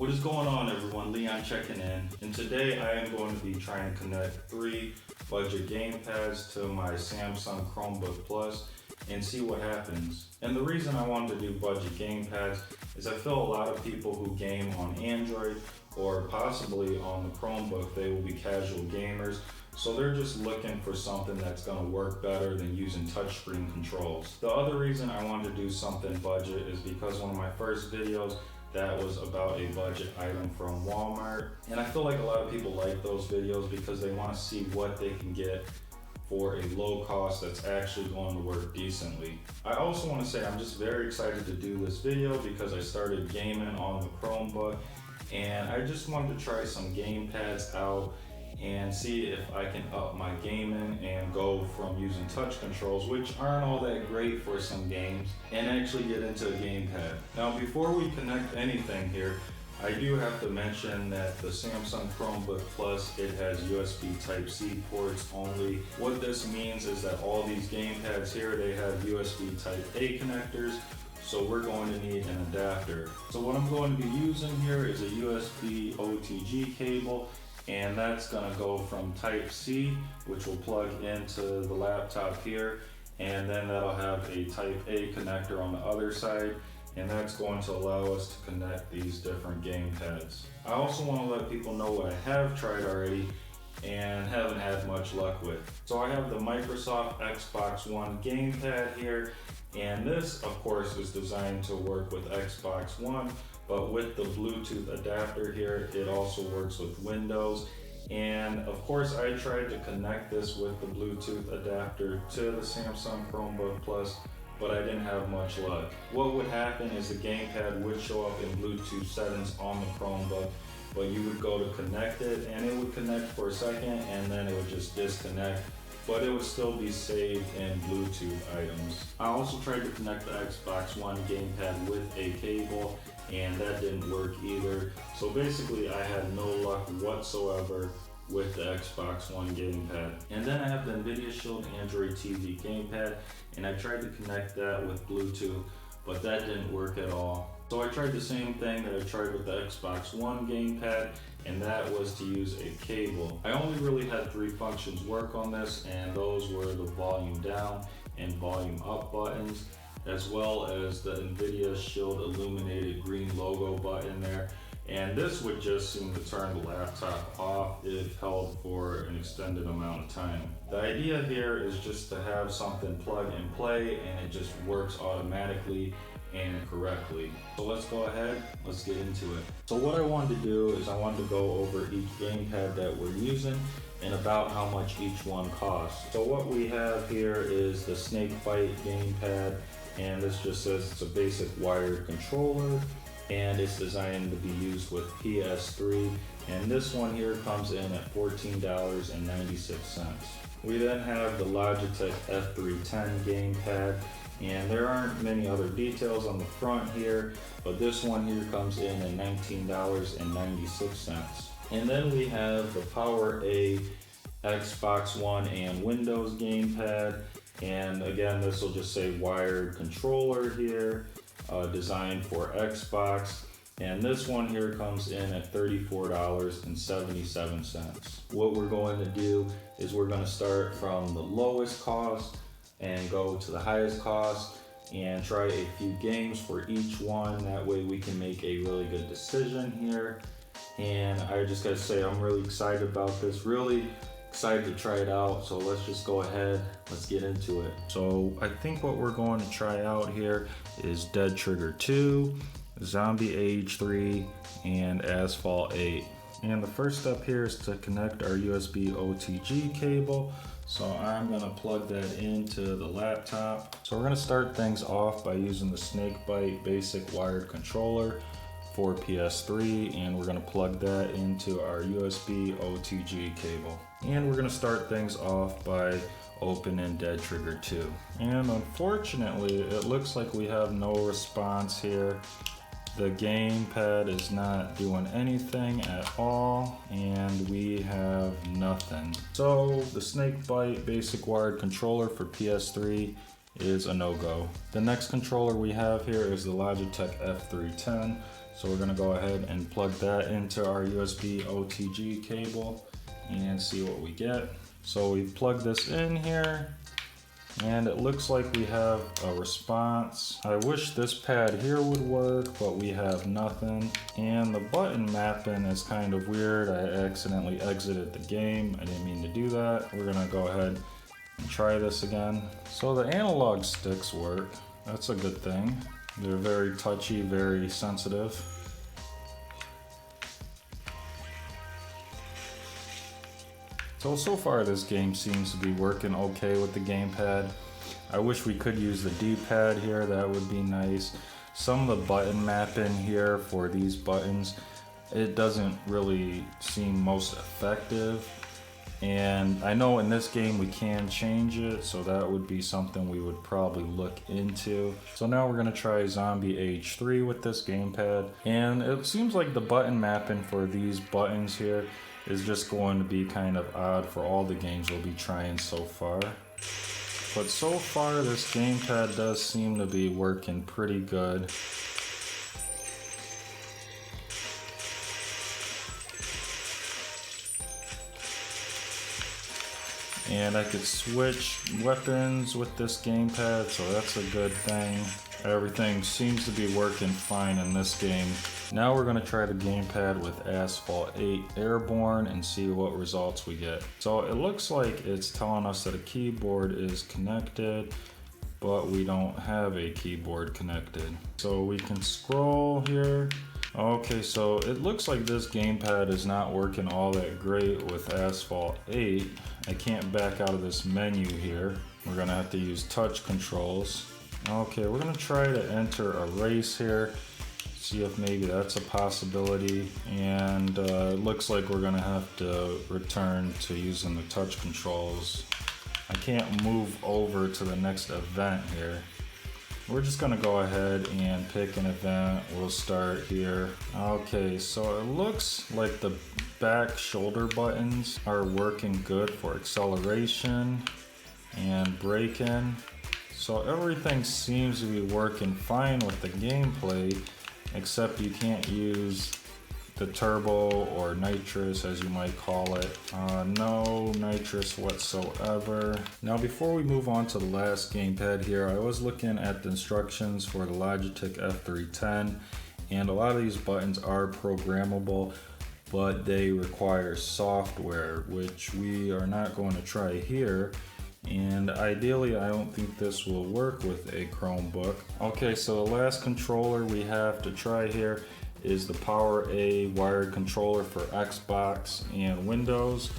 What is going on, everyone? Leon checking in, and today I am going to be trying to connect 3 budget gamepads to my Samsung Chromebook Plus and see what happens. And the reason I wanted to do budget gamepads is I feel a lot of people who game on Android or possibly on the Chromebook, they will be casual gamers, so they're just looking for something that's going to work better than using touchscreen controls. The other reason I wanted to do something budget is because one of my first videos that was about a budget item from Walmart, and I feel like a lot of people like those videos because they want to see what they can get for a low cost that's actually going to work decently. I also want to say I'm just very excited to do this video because I started gaming on the Chromebook and I just wanted to try some gamepads out and see if I can up my gaming and go from using touch controls, which aren't all that great for some games, and actually get into a gamepad. Now, before we connect anything here, I do have to mention that the Samsung Chromebook Plus, it has USB Type-C ports only. What this means is that all these gamepads here, they have USB Type-A connectors, so we're going to need an adapter. So what I'm going to be using here is a USB OTG cable, and that's going to go from Type-C, which will plug into the laptop here, and then that'll have a Type-A connector on the other side, and that's going to allow us to connect these different gamepads. I also want to let people know what I have tried already and haven't had much luck with. So I have the Microsoft Xbox One gamepad here, and this of course is designed to work with Xbox One, but with the Bluetooth adapter here, it also works with Windows. And of course I tried to connect this with the Bluetooth adapter to the Samsung Chromebook Plus, but I didn't have much luck. What would happen is the gamepad would show up in Bluetooth settings on the Chromebook, but you would go to connect it and it would connect for a second and then it would just disconnect, but it would still be saved in Bluetooth items. I also tried to connect the Xbox One gamepad with a cable, and that didn't work either. So basically I had no luck whatsoever with the Xbox One gamepad. And then I have the NVIDIA Shield Android TV gamepad, and I tried to connect that with Bluetooth, but that didn't work at all. So I tried the same thing that I tried with the Xbox One gamepad, and that was to use a cable. I only really had 3 functions work on this, and those were the volume down and volume up buttons, as well as the NVIDIA Shield illuminated green logo button there. And this would just seem to turn the laptop off if held for an extended amount of time. The idea here is just to have something plug and play, and it just works automatically and correctly. So let's go ahead, let's get into it. So what I wanted to do is I wanted to go over each gamepad that we're using and about how much each one costs. So what we have here is the Snakebite gamepad, and this just says it's a basic wired controller and it's designed to be used with PS3, and this one here comes in at $14.96. We then have the Logitech F310 gamepad, and there aren't many other details on the front here, but this one here comes in at $19.96. And then we have the PowerA Xbox One and Windows gamepad, and again this will just say wired controller here, designed for Xbox, and this one here comes in at $34.77. What we're going to do is we're going to start from the lowest cost and go to the highest cost and try a few games for each one. That way we can make a really good decision here. And I just gotta say I'm really excited about this, really excited to try it out. So let's just go ahead, let's get into it. So I think what we're going to try out here is Dead Trigger 2, Zombie Age 3, and Asphalt 8. And the first step here is to connect our USB OTG cable. So I'm gonna plug that into the laptop. So we're gonna start things off by using the Snakebite basic wired controller for PS3, and we're gonna plug that into our USB OTG cable. And we're gonna start things off by opening Dead Trigger 2. And unfortunately, it looks like we have no response here. The gamepad is not doing anything at all, and we have nothing. So the Snakebite basic wired controller for PS3 is a no-go. The next controller we have here is the Logitech F310. So we're gonna go ahead and plug that into our USB OTG cable and see what we get. So we plug this in here and it looks like we have a response. I wish this pad here would work, but we have nothing. And the button mapping is kind of weird. I accidentally exited the game. I didn't mean to do that. We're gonna go ahead and try this again. So the analog sticks work. That's a good thing. They're very touchy, very sensitive. So far this game seems to be working okay with the gamepad. I wish we could use the D-pad here, that would be nice. Some of the button mapping here for these buttons, it doesn't really seem most effective. And I know in this game we can change it, so that would be something we would probably look into. So now we're gonna try Zombie Age 3 with this gamepad. And it seems like the button mapping for these buttons here is just going to be kind of odd for all the games we'll be trying so far. But so far this gamepad does seem to be working pretty good. And I could switch weapons with this gamepad, so that's a good thing. Everything seems to be working fine in this game. Now we're gonna try the gamepad with Asphalt 8 Airborne and see what results we get. So it looks like it's telling us that a keyboard is connected, but we don't have a keyboard connected. So we can scroll here. Okay, so it looks like this gamepad is not working all that great with Asphalt 8. I can't back out of this menu here. We're gonna have to use touch controls. Okay, we're gonna try to enter a race here, see if maybe that's a possibility. And it looks like we're gonna have to return to using the touch controls. I can't move over to the next event here. We're just gonna go ahead and pick an event. We'll start here. Okay, so it looks like the back shoulder buttons are working good for acceleration and braking. So everything seems to be working fine with the gameplay, except you can't use the turbo or nitrous, as you might call it. No nitrous whatsoever. Now before we move on to the last gamepad here, I was looking at the instructions for the Logitech F310, and a lot of these buttons are programmable, but they require software, which we are not going to try here. And ideally, I don't think this will work with a Chromebook. Okay, so the last controller we have to try here is the Power A wired controller for Xbox and Windows.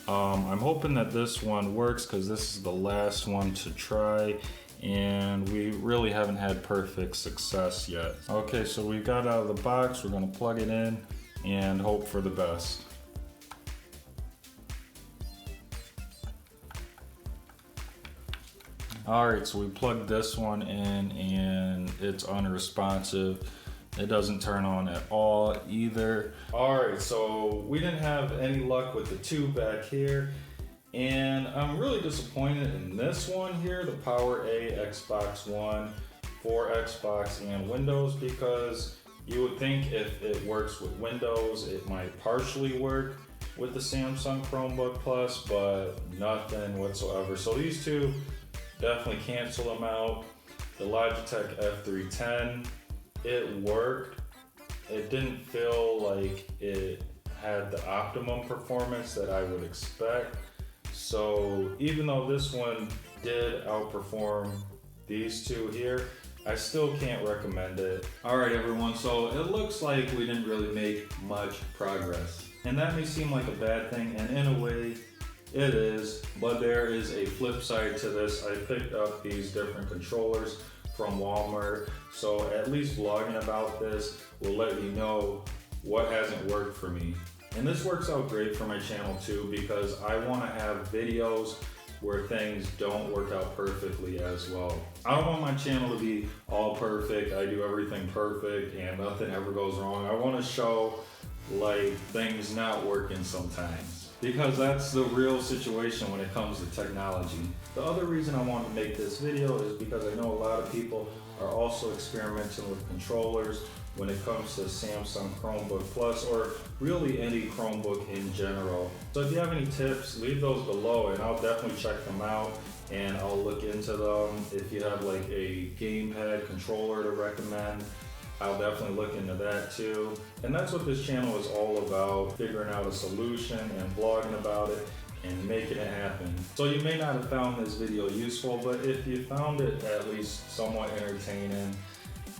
I'm hoping that this one works because this is the last one to try, and we really haven't had perfect success yet. Okay, so we got out of the box, we're gonna plug it in and hope for the best. Alright, so we plugged this one in and it's unresponsive. It doesn't turn on at all either. Alright, so we didn't have any luck with the two back here. And I'm really disappointed in this one here, the Power A Xbox One for Xbox and Windows, because you would think if it works with Windows, it might partially work with the Samsung Chromebook Plus, but nothing whatsoever. So these two, definitely cancel them out. The Logitech F310, it worked. It didn't feel like it had the optimum performance that I would expect. So even though this one did outperform these two here, I still can't recommend it. Alright everyone, so it looks like we didn't really make much progress. And that may seem like a bad thing, and in a way, it is, but there is a flip side to this. I picked up these different controllers from Walmart, so at least vlogging about this will let you know what hasn't worked for me. And this works out great for my channel too, because I want to have videos where things don't work out perfectly as well. I don't want my channel to be all perfect, I do everything perfect and nothing ever goes wrong. I want to show like things not working sometimes, because that's the real situation when it comes to technology. The other reason I want to make this video is because I know a lot of people are also experimenting with controllers, when it comes to Samsung Chromebook Plus, or really any Chromebook in general. So if you have any tips, leave those below and I'll definitely check them out and I'll look into them. If you have like a gamepad controller to recommend, I'll definitely look into that too. And that's what this channel is all about, figuring out a solution and vlogging about it and making it happen. So you may not have found this video useful, but if you found it at least somewhat entertaining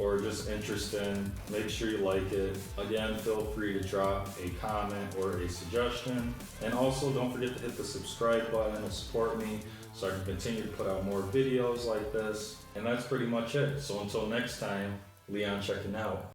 or just interesting, make sure you like it. Again, feel free to drop a comment or a suggestion. And also don't forget to hit the subscribe button to support me so I can continue to put out more videos like this. And that's pretty much it. So until next time, Leon checking out.